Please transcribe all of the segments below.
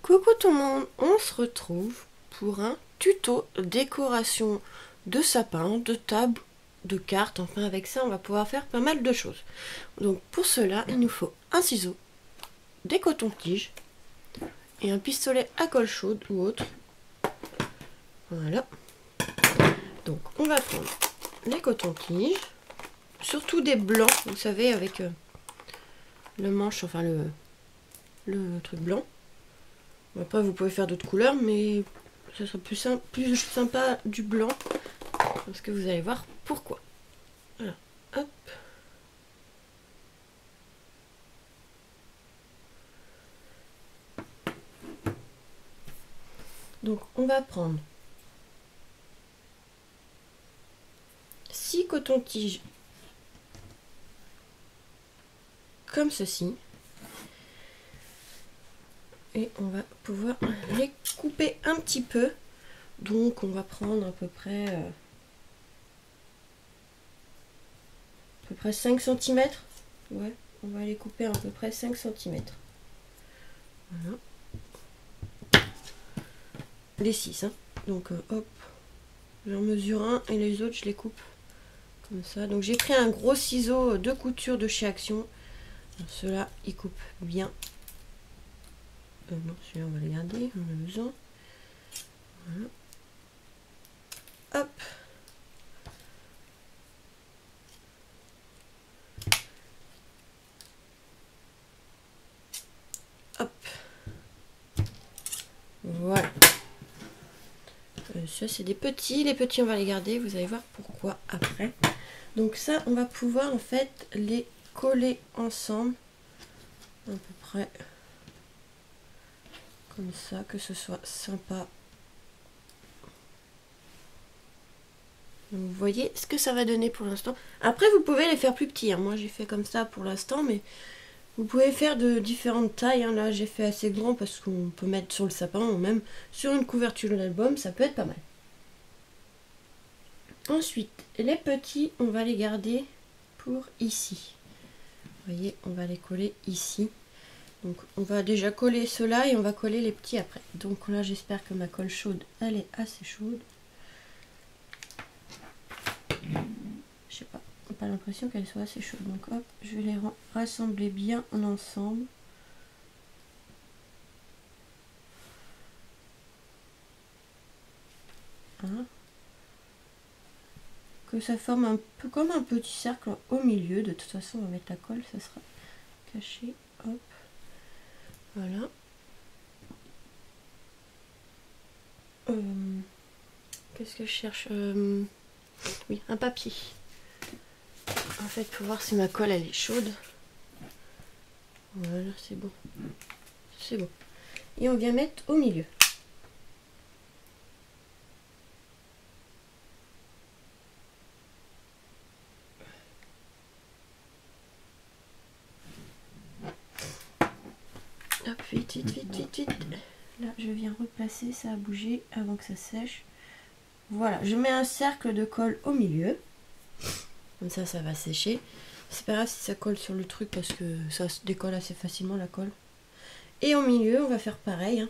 Coucou tout le monde, on se retrouve pour un tuto décoration de sapin, de table, de cartes. Enfin avec ça on va pouvoir faire pas mal de choses. Donc pour cela il nous faut un ciseau, des cotons-tiges et un pistolet à colle chaude ou autre. Voilà. Donc on va prendre les cotons-tiges, surtout des blancs, vous savez avec le manche, enfin le truc blanc. Après vous pouvez faire d'autres couleurs, mais ça sera plus sympa du blanc, parce que vous allez voir pourquoi. Voilà, hop. Donc on va prendre 6 cotons-tiges comme ceci. Et on va pouvoir les couper un petit peu. Donc on va prendre à peu près 5 cm. Ouais, on va les couper à peu près 5 cm. Voilà. Les 6. Hein. Donc hop, j'en mesure un et les autres je les coupe comme ça. Donc j'ai pris un gros ciseau de couture de chez Action. Ceux-là, ils coupent bien. Non, celui-là on va le garder, on a besoin. Voilà. Hop. Hop. Voilà. Ça c'est des petits. Les petits on va les garder, vous allez voir pourquoi après. Donc ça on va pouvoir en fait les coller ensemble. À peu près. Comme ça, que ce soit sympa. Donc, vous voyez ce que ça va donner pour l'instant. Après, vous pouvez les faire plus petits. Hein. Moi, j'ai fait comme ça pour l'instant, mais vous pouvez faire de différentes tailles. Hein. Là, j'ai fait assez grand parce qu'on peut mettre sur le sapin ou même sur une couverture d'album. Ça peut être pas mal. Ensuite, les petits, on va les garder pour ici. Vous voyez, on va les coller ici. Donc on va déjà coller ceux-là et on va coller les petits après. Donc là j'espère que ma colle chaude elle est assez chaude. Je sais pas, j'ai pas l'impression qu'elle soit assez chaude. Donc hop, je vais les rassembler bien en ensemble. Hein. Que ça forme un peu comme un petit cercle au milieu. De toute façon on va mettre la colle, ça sera caché. Hop. Voilà. Qu'est-ce que je cherche oui, un papier. En fait, pour voir si ma colle elle est chaude. Voilà, c'est bon. C'est bon. Et on vient mettre au milieu. Hop, vite, vite, vite, vite, vite. Là, je viens replacer, ça a bougé avant que ça sèche. Voilà, je mets un cercle de colle au milieu. Comme ça, ça va sécher. C'est pas grave si ça colle sur le truc parce que ça se décolle assez facilement la colle. Et au milieu, on va faire pareil. Hein.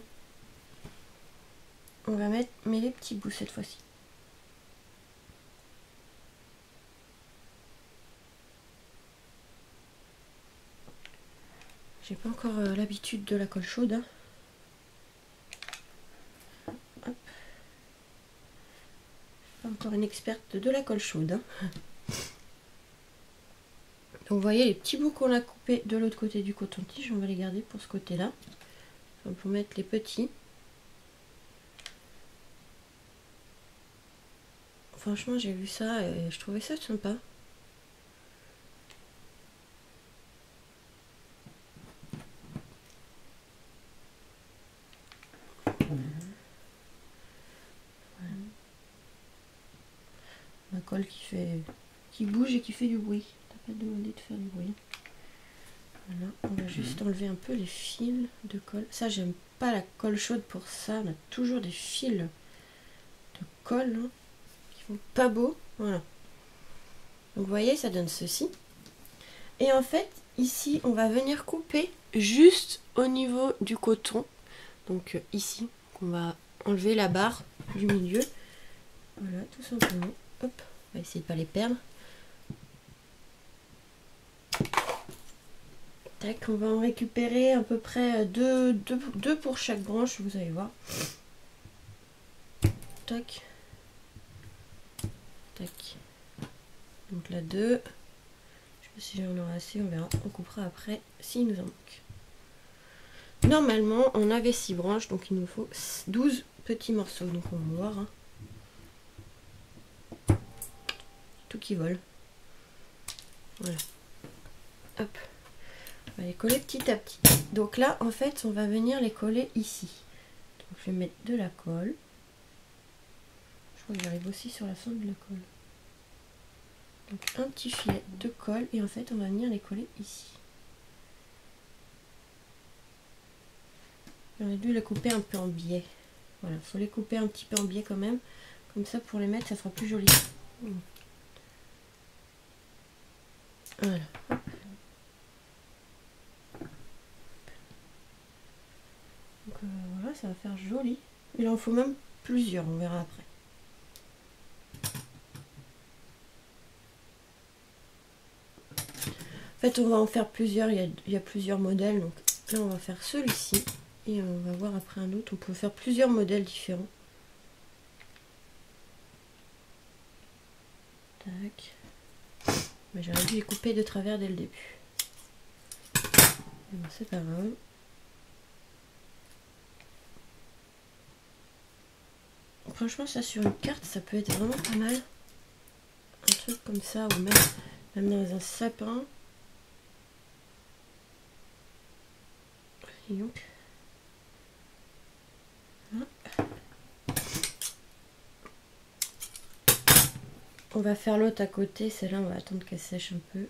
On va mettre les petits bouts cette fois-ci. J'ai pas encore l'habitude de la colle chaude. Hein. Hop. Pas encore une experte de la colle chaude. Hein. Donc vous voyez les petits bouts qu'on a coupés de l'autre côté du coton-tige, on va les garder pour ce côté-là. Enfin, pour mettre les petits. Franchement j'ai vu ça et je trouvais ça sympa. La colle qui bouge et qui fait du bruit. T'as pas demandé de faire du bruit. Voilà, on va juste enlever un peu les fils de colle. Ça, j'aime pas la colle chaude pour ça. On a toujours des fils de colle hein, qui font pas beau. Voilà. Donc vous voyez, ça donne ceci. Et en fait, ici, on va venir couper juste au niveau du coton. Donc ici, on va enlever la barre du milieu. Voilà, tout simplement. Hop, on va essayer de ne pas les perdre. Tac, on va en récupérer à peu près deux pour chaque branche, vous allez voir. Tac. Tac. Donc là 2. Je sais pas si j'en aurai assez, on verra. On coupera après s'il nous en manque. Normalement, on avait 6 branches, donc il nous faut 12 petits morceaux. Donc on va voir. Hein. Tout qui vole. Voilà. Hop. On va les coller petit à petit. Donc là, en fait, on va venir les coller ici. Donc je vais mettre de la colle. Je crois que j'arrive aussi sur la fin de la colle. Donc un petit filet de colle et en fait, on va venir les coller ici. J'aurais dû les couper un peu en biais. Voilà, il faut les couper un petit peu en biais quand même. Comme ça, pour les mettre, ça sera plus joli. Voilà. Donc voilà, ça va faire joli. Il en faut même plusieurs, on verra après. En fait, on va en faire plusieurs, il y a plusieurs modèles. Donc là, on va faire celui-ci. Et on va voir après un autre. On peut faire plusieurs modèles différents. Tac. Mais j'aurais dû les couper de travers dès le début. Bon, c'est pas grave. Franchement, ça sur une carte, ça peut être vraiment pas mal. Un truc comme ça, ou même dans un sapin. Et donc, on va faire l'autre à côté. Celle-là, on va attendre qu'elle sèche un peu.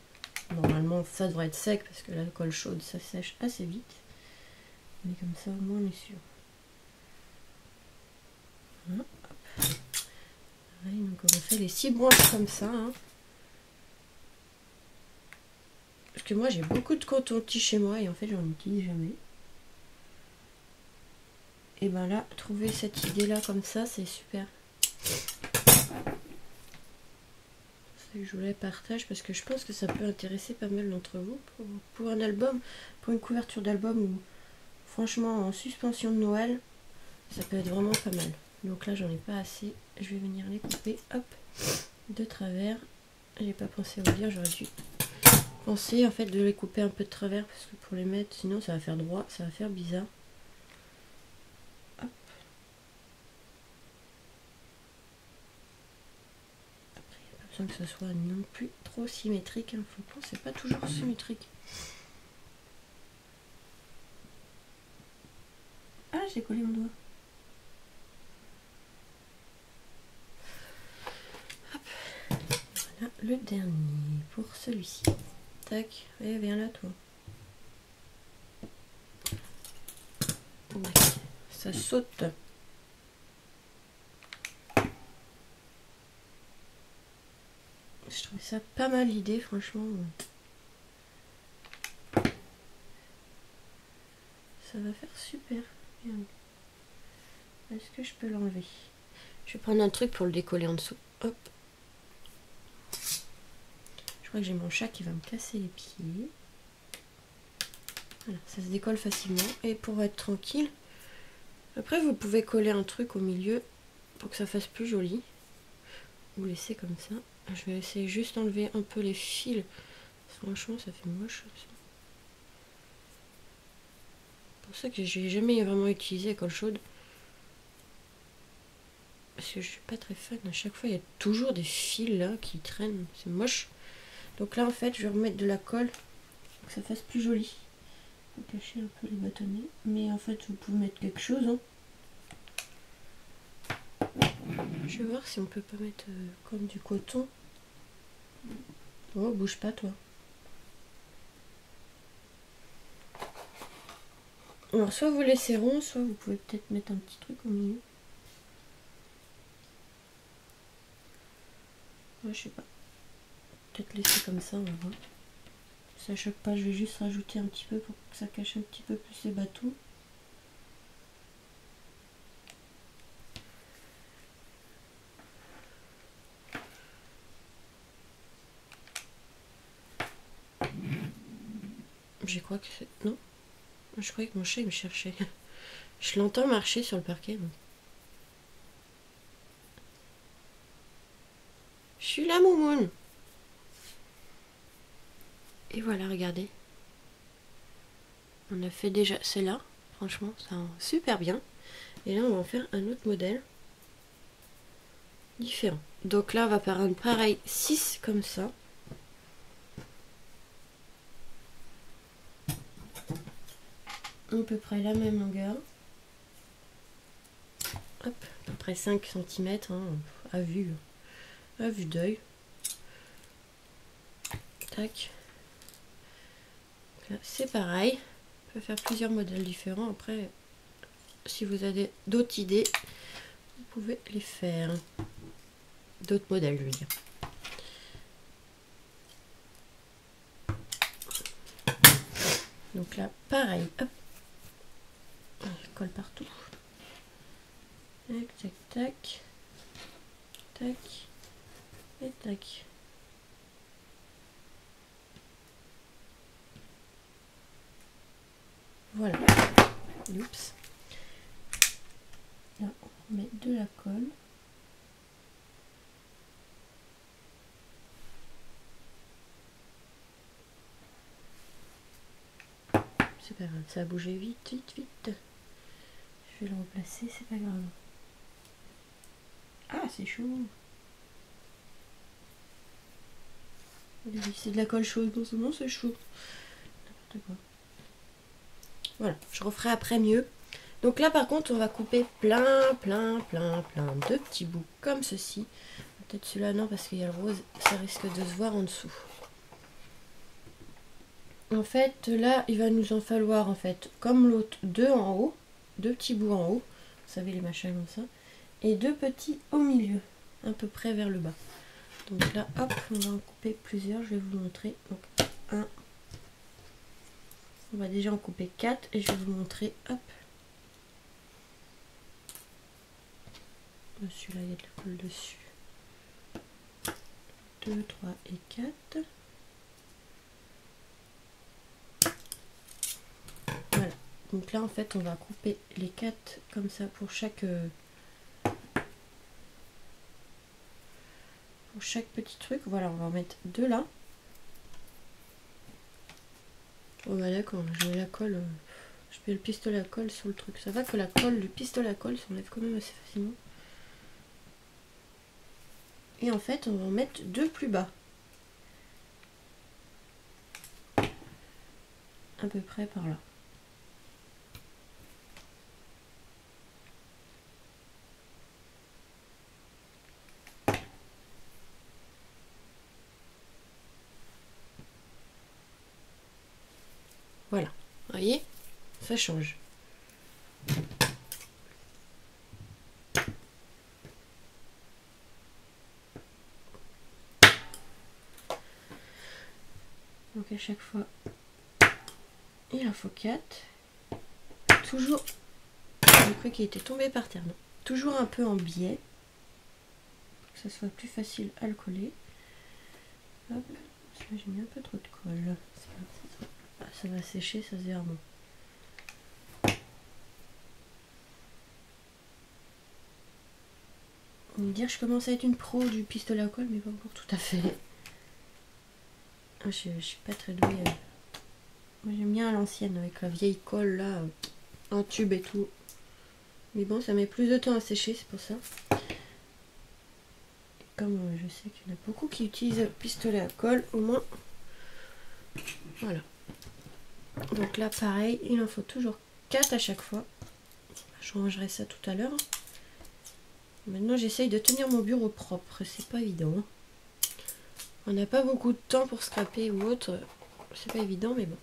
Normalement, ça devrait être sec parce que la colle chaude, ça sèche assez vite. Mais comme ça, au moins, on est sûr. Voilà. Pareil, donc on fait les 6 branches comme ça. Hein. Parce que moi, j'ai beaucoup de coton-tige chez moi et en fait, j'en utilise jamais. Et ben là, trouver cette idée-là comme ça, c'est super. Je vous la partage parce que je pense que ça peut intéresser pas mal d'entre vous pour un album, pour une couverture d'album ou franchement en suspension de Noël, ça peut être vraiment pas mal. Donc là j'en ai pas assez, je vais venir les couper, hop, de travers. J'ai pas pensé à vous dire, j'aurais dû penser en fait de les couper un peu de travers parce que pour les mettre, sinon ça va faire droit, ça va faire bizarre. Hop. Sans que ce soit non plus trop symétrique, hein. Faut pas, c'est pas toujours symétrique. Ah, j'ai collé mon doigt. Hop. Voilà le dernier pour celui-ci. Tac, et viens là toi. Ouais, ça saute. Je trouve ça pas mal l'idée, franchement. Ça va faire super bien. Est-ce que je peux l'enlever? Je vais prendre un truc pour le décoller en dessous. Hop. Je crois que j'ai mon chat qui va me casser les pieds. Voilà, ça se décolle facilement. Et pour être tranquille, après vous pouvez coller un truc au milieu pour que ça fasse plus joli. Vous laissez comme ça. Je vais essayer juste d'enlever un peu les fils. Franchement, ça fait moche. C'est pour ça que j'ai jamais vraiment utilisé la colle chaude. Parce que je suis pas très fan. À chaque fois, il y a toujours des fils là qui traînent. C'est moche. Donc là, en fait, je vais remettre de la colle pour que ça fasse plus joli. Faut cacher un peu les bâtonnets. Mais en fait, vous pouvez mettre quelque chose. Hein. Je vais voir si on peut pas mettre comme du coton. Oh, bouge pas toi. Alors soit vous laissez rond, soit vous pouvez peut-être mettre un petit truc au milieu. Ouais, je sais pas. Peut-être laisser comme ça, on va voir. Si ça choque pas, je vais juste rajouter un petit peu pour que ça cache un petit peu plus les bâtons. je crois que c'est... Non, je croyais que mon chat il me cherchait. Je l'entends marcher sur le parquet. Donc. Je suis là, Moumoun. Et voilà, regardez. On a fait déjà celle-là. Franchement, ça va super bien. Et là, on va en faire un autre modèle. Différent. Donc là, on va faire un pareil 6 comme ça. À peu près la même longueur. Hop, à peu près 5 cm hein, à vue d'œil. Tac. Là, c'est pareil. On peut faire plusieurs modèles différents. Après, si vous avez d'autres idées, vous pouvez les faire. D'autres modèles, je veux dire. Donc là, pareil. Hop. On colle partout. Tac, tac, tac. Tac. Et tac. Voilà. Oups. Là, on met de la colle. C'est pas grave, ça a bougé vite, vite, vite. Je vais le replacer, c'est pas grave. Ah, c'est chaud. C'est de la colle chaude, non seulement c'est chaud. N'importe quoi. Voilà, je referai après mieux. Donc là par contre on va couper plein de petits bouts comme ceci. Peut-être celui-là non parce qu'il y a le rose, ça risque de se voir en dessous. En fait là il va nous en falloir en fait comme l'autre deux en haut, deux petits bouts en haut, vous savez les machins comme ça, et deux petits au milieu, à peu près vers le bas. Donc là hop on va en couper plusieurs, je vais vous montrer. Donc un, on va déjà en couper 4 et je vais vous montrer hop. Celui-là, il y a de la colle dessus. 2, 3 et 4. Voilà. Donc là, en fait, on va couper les 4 comme ça pour chaque petit truc. Voilà, on va en mettre 2 là. Oh bah d'accord, je mets la colle. Je mets le pistolet à colle sur le truc. Ça va que la colle, le pistolet à colle s'enlève quand même assez facilement. Et en fait, on va en mettre 2 plus bas. À peu près par là. Voilà. Vous voyez, ça change. Donc à chaque fois, il en faut 4. Toujours, je crois qu'il était tombé par terre, non. Toujours un peu en biais, pour que ça soit plus facile à le coller. Hop, parce que j'ai mis un peu trop de colle. Ah, ça va sécher, ça se verra bon. On va dire que je commence à être une pro du pistolet à colle, mais pas encore tout à fait. Ah, je suis pas très douée. Moi j'aime bien à l'ancienne, avec la vieille colle là, en tube et tout. Mais bon, ça met plus de temps à sécher, c'est pour ça. Comme je sais qu'il y en a beaucoup qui utilisent le pistolet à colle, au moins. Voilà. Donc là, pareil, il en faut toujours 4 à chaque fois. Je rangerai ça tout à l'heure. Maintenant, j'essaye de tenir mon bureau propre. C'est pas évident. On n'a pas beaucoup de temps pour scraper ou autre. C'est pas évident, mais bon.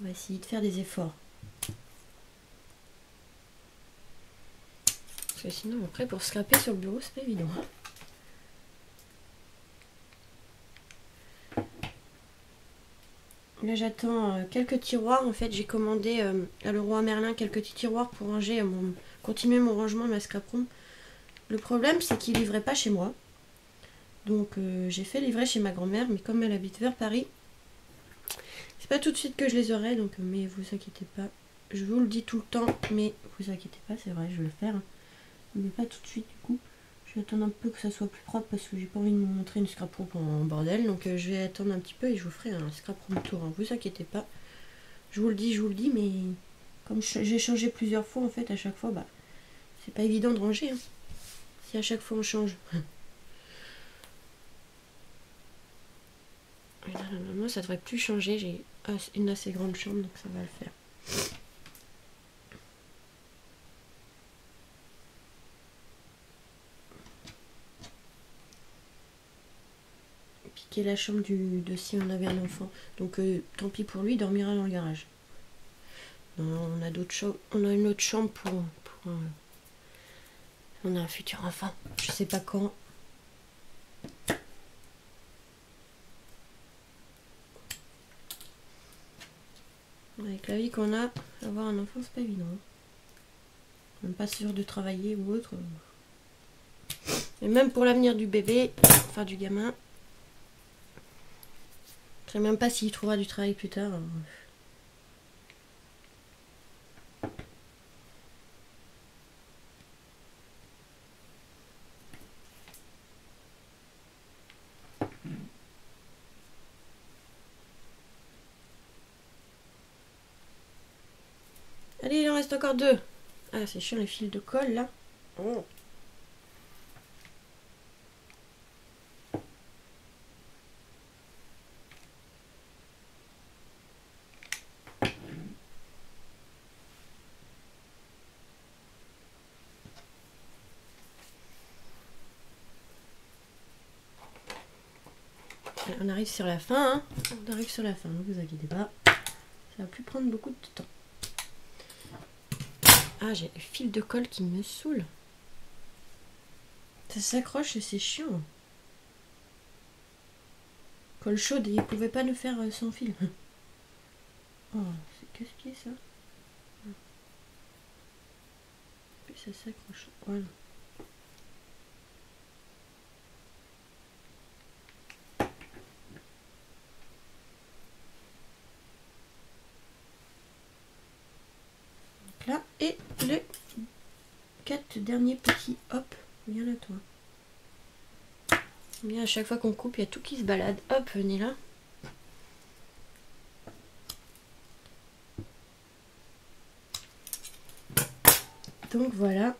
On va essayer de faire des efforts. Parce que sinon, après, pour scraper sur le bureau, c'est pas évident. Là, j'attends quelques tiroirs. En fait, j'ai commandé à Leroy Merlin quelques petits tiroirs pour ranger continuer mon rangement, ma scrap room. Le problème, c'est qu'ils livraient pas chez moi. Donc, j'ai fait livrer chez ma grand-mère, mais comme elle habite vers Paris, C'est pas tout de suite que je les aurai, donc mais vous inquiétez pas. Je vous le dis tout le temps, mais vous inquiétez pas, c'est vrai, je vais le faire. Mais pas tout de suite du coup. Je vais attendre un peu que ça soit plus propre parce que j'ai pas envie de vous montrer une scrap room en bordel. Donc je vais attendre un petit peu et je vous ferai un scrap room tour. Hein. Vous inquiétez pas. Je vous le dis, mais comme j'ai changé plusieurs fois en fait, à chaque fois, bah c'est pas évident de ranger. Hein, si à chaque fois on change. Et là, normalement ça devrait plus changer. J'ai une assez grande chambre donc ça va le faire. Qui est la chambre de si on avait un enfant. Donc tant pis pour lui, il dormira dans le garage. Non, on a d'autres chambres. On a une autre chambre pour on a un futur enfant. Je sais pas quand. Avec la vie qu'on a, avoir un enfant c'est pas évident. Même pas sûr de travailler ou autre. Et même pour l'avenir du bébé, enfin du gamin. Je sais même pas s'il trouvera du travail plus tard. Allez, il en reste encore 2. Ah, c'est chiant les fils de colle là. Oh. On arrive sur la fin, hein. On arrive sur la fin, ne vous inquiétez pas. Ça va plus prendre beaucoup de temps. Ah, j'ai le fil de colle qui me saoule. Ça s'accroche et c'est chiant. Colle chaude et il pouvait pas le faire sans fil. Oh, qu'est-ce qui est ça? Puis ça s'accroche. Voilà. Donc là, et les 4 derniers petits, hop, viens là toi. Bien, à chaque fois qu'on coupe, il y a tout qui se balade. Hop, venez là. Donc voilà.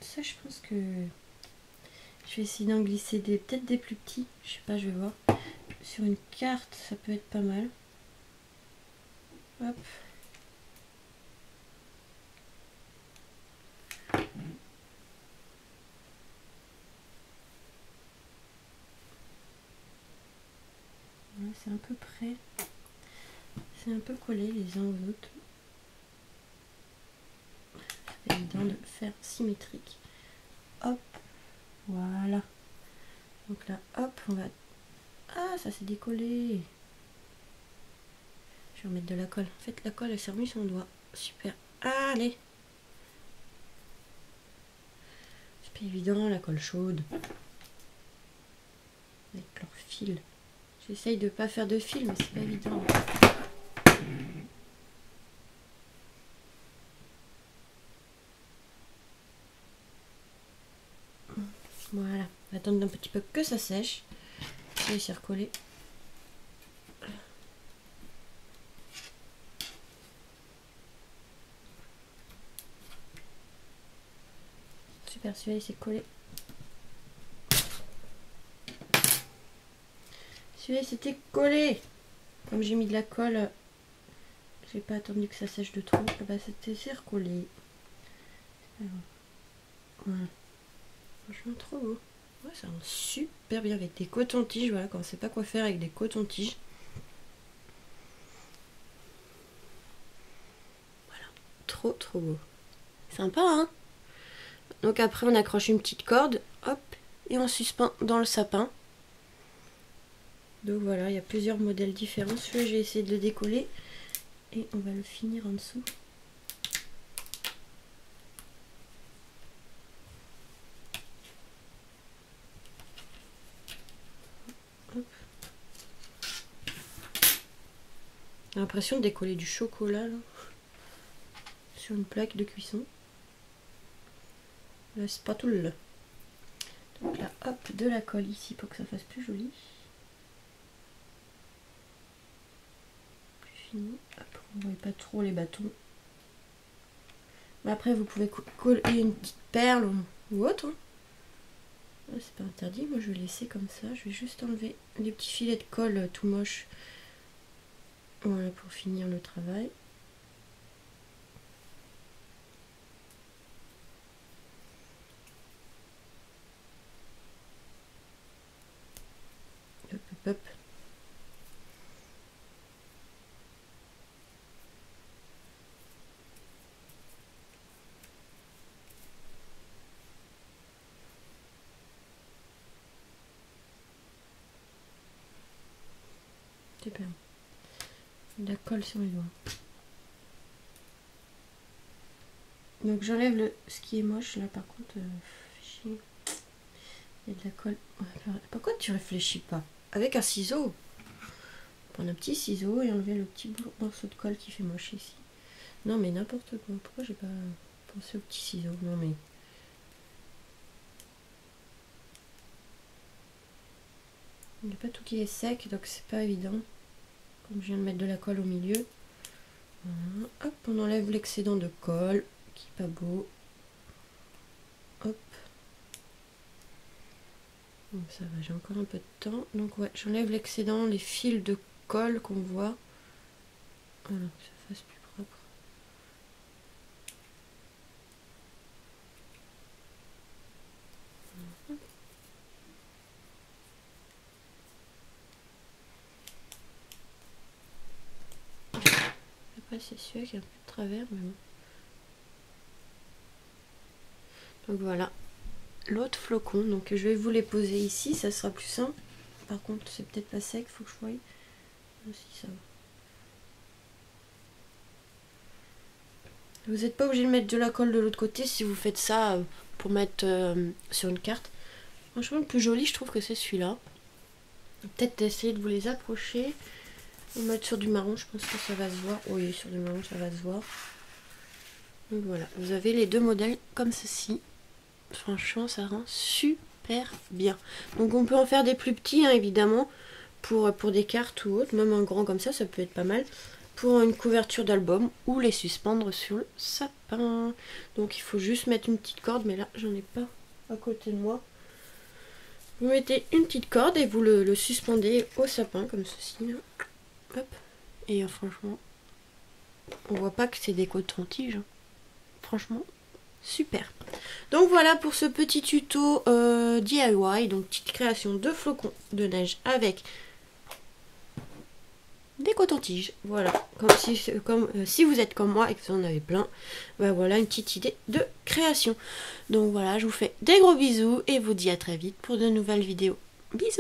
Ça, je pense que je vais essayer d'en glisser peut-être des plus petits. Je sais pas, je vais voir. Sur une carte, ça peut être pas mal. Hop. C'est un peu près. C'est un peu collé les uns aux autres. C'est évident de faire symétrique. Hop. Voilà. Donc là, hop, on va... Ah, ça s'est décollé. Je vais remettre de la colle. En fait, la colle, elle s'est remise sur mon doigt. Super. Allez. C'est pas évident, la colle chaude. Avec leur fil. J'essaye de pas faire de fil, mais c'est pas évident. Voilà. On va attendre un petit peu que ça sèche. Je vais essayer de recoller. Super, celui-là il s'est collé. Celui-là il s'était collé. Comme j'ai mis de la colle, j'ai pas attendu que ça sèche de trop. Et bah c'est recollé. Voilà. Franchement trop beau. Ouais, ça rend super bien avec des cotons-tiges. Voilà, quand on sait pas quoi faire avec des cotons-tiges. Voilà, trop beau. Sympa, hein? Donc après on accroche une petite corde, hop, et on suspend dans le sapin. Donc voilà, il y a plusieurs modèles différents. Celui-là, j'ai essayé de le décoller et on va le finir en dessous. J'ai l'impression de décoller du chocolat là, sur une plaque de cuisson. Là, c'est pas tout le. Donc là, hop, de la colle ici pour que ça fasse plus joli. Plus fini. Hop, on ne voit pas trop les bâtons. Mais après, vous pouvez coller une petite perle ou autre. Hein. C'est pas interdit. Moi, je vais laisser comme ça. Je vais juste enlever les petits filets de colle tout moches. Voilà, pour finir le travail. Hop, hop, hop. Super. De la colle sur les doigts. Donc j'enlève ce qui est moche là par contre. Il y a de la colle. Pourquoi tu réfléchis pas? Avec un ciseau. Prendre un petit ciseau et enlever le petit morceau de colle qui fait moche ici. Non mais n'importe quoi. Pourquoi j'ai pas pensé au petit ciseau? Non mais. Il n'y a pas tout qui est sec donc c'est pas évident. Comme je viens de mettre de la colle au milieu. Voilà. Hop, on enlève l'excédent de colle qui est pas beau. Hop. Donc ça va, j'ai encore un peu de temps. Donc ouais, j'enlève l'excédent, les fils de colle qu'on voit. Voilà, que ça fasse plus propre. Après c'est celui qui est un peu de travers, mais bon. Donc voilà, l'autre flocon. Donc je vais vous les poser ici, ça sera plus simple. Par contre c'est peut-être pas sec, faut que je voie. Si ça va. Vous n'êtes pas obligé de mettre de la colle de l'autre côté si vous faites ça pour mettre sur une carte. Franchement, le plus joli, je trouve que c'est celui-là. Peut-être essayer de vous les approcher. On va mettre sur du marron, je pense que ça va se voir. Oui, sur du marron, ça va se voir. Donc voilà, vous avez les deux modèles comme ceci. Franchement, ça rend super bien. Donc on peut en faire des plus petits, hein, évidemment, pour des cartes ou autres. Même un grand comme ça peut être pas mal. Pour une couverture d'album ou les suspendre sur le sapin. Donc il faut juste mettre une petite corde, mais là j'en ai pas à côté de moi. Vous mettez une petite corde et vous le suspendez au sapin comme ceci. Là. Hop. Et franchement, on voit pas que c'est des cotons-tiges. Franchement, super. Donc voilà pour ce petit tuto DIY. Donc petite création de flocons de neige avec des cotons-tiges, voilà, comme si vous êtes comme moi et que vous en avez plein, ben voilà une petite idée de création. Donc voilà, je vous fais des gros bisous et vous dis à très vite pour de nouvelles vidéos. Bisous.